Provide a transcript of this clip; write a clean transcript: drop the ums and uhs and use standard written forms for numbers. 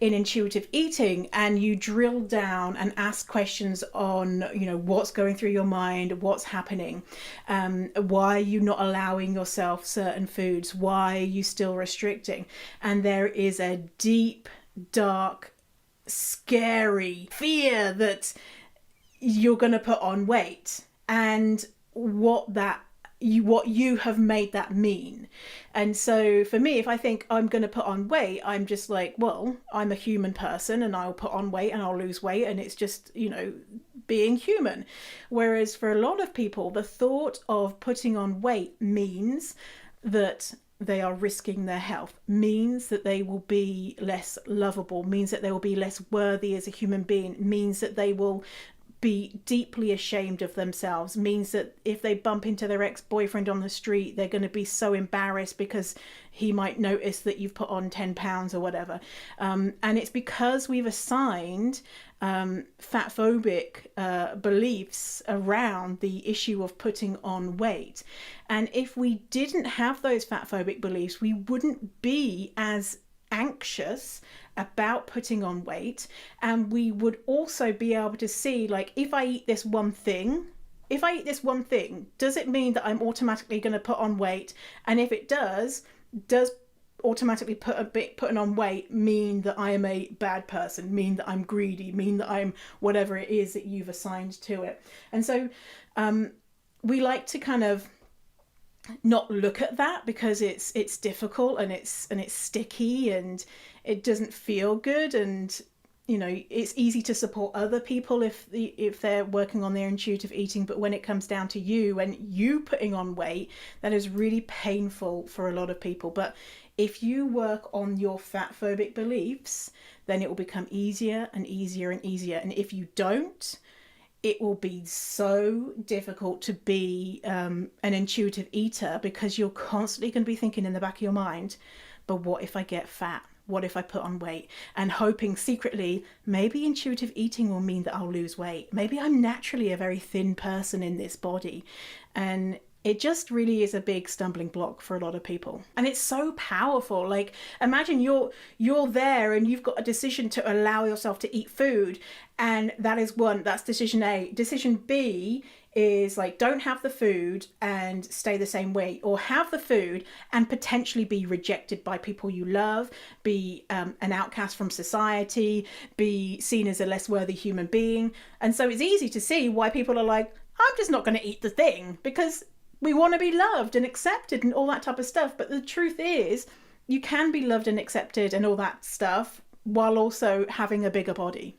in intuitive eating and you drill down and ask questions on, what's going through your mind, what's happening, why are you not allowing yourself certain foods, why are you still restricting, and there is a deep, dark, scary fear that you're going to put on weight, and what you have made that mean. And so for me, if I think I'm going to put on weight, I'm just like, well, I'm a human person and I'll put on weight and I'll lose weight, and it's just, being human. Whereas for a lot of people, the thought of putting on weight means that they are risking their health, means that they will be less lovable, means that they will be less worthy as a human being, means that they will be deeply ashamed of themselves, means that if they bump into their ex-boyfriend on the street, they're going to be so embarrassed because he might notice that you've put on 10 pounds or whatever. And it's because we've assigned fatphobic beliefs around the issue of putting on weight. And if we didn't have those fatphobic beliefs, we wouldn't be as anxious about putting on weight, and we would also be able to see, like, if I eat this one thing, does it mean that I'm automatically going to put on weight? And if it does automatically putting on weight mean that I am a bad person, mean that I'm greedy, mean that I'm whatever it is that you've assigned to it? And so we like to kind of not look at that because it's difficult and it's sticky and it doesn't feel good, and it's easy to support other people if they're working on their intuitive eating, but when it comes down to you and you putting on weight, that is really painful for a lot of people. But if you work on your fatphobic beliefs, then it will become easier and easier and easier. And if you don't, it will be so difficult to be an intuitive eater, because you're constantly going to be thinking in the back of your mind, but what if I get fat? What if I put on weight? And hoping secretly, maybe intuitive eating will mean that I'll lose weight. Maybe I'm naturally a very thin person in this body. And it just really is a big stumbling block for a lot of people. And it's so powerful. Like, imagine you're there and you've got a decision to allow yourself to eat food. And that's decision A. Decision B is like, don't have the food and stay the same weight, or have the food and potentially be rejected by people you love, be an outcast from society, be seen as a less worthy human being. And so it's easy to see why people are like, I'm just not going to eat the thing, because we want to be loved and accepted and all that type of stuff. But the truth is, you can be loved and accepted and all that stuff while also having a bigger body.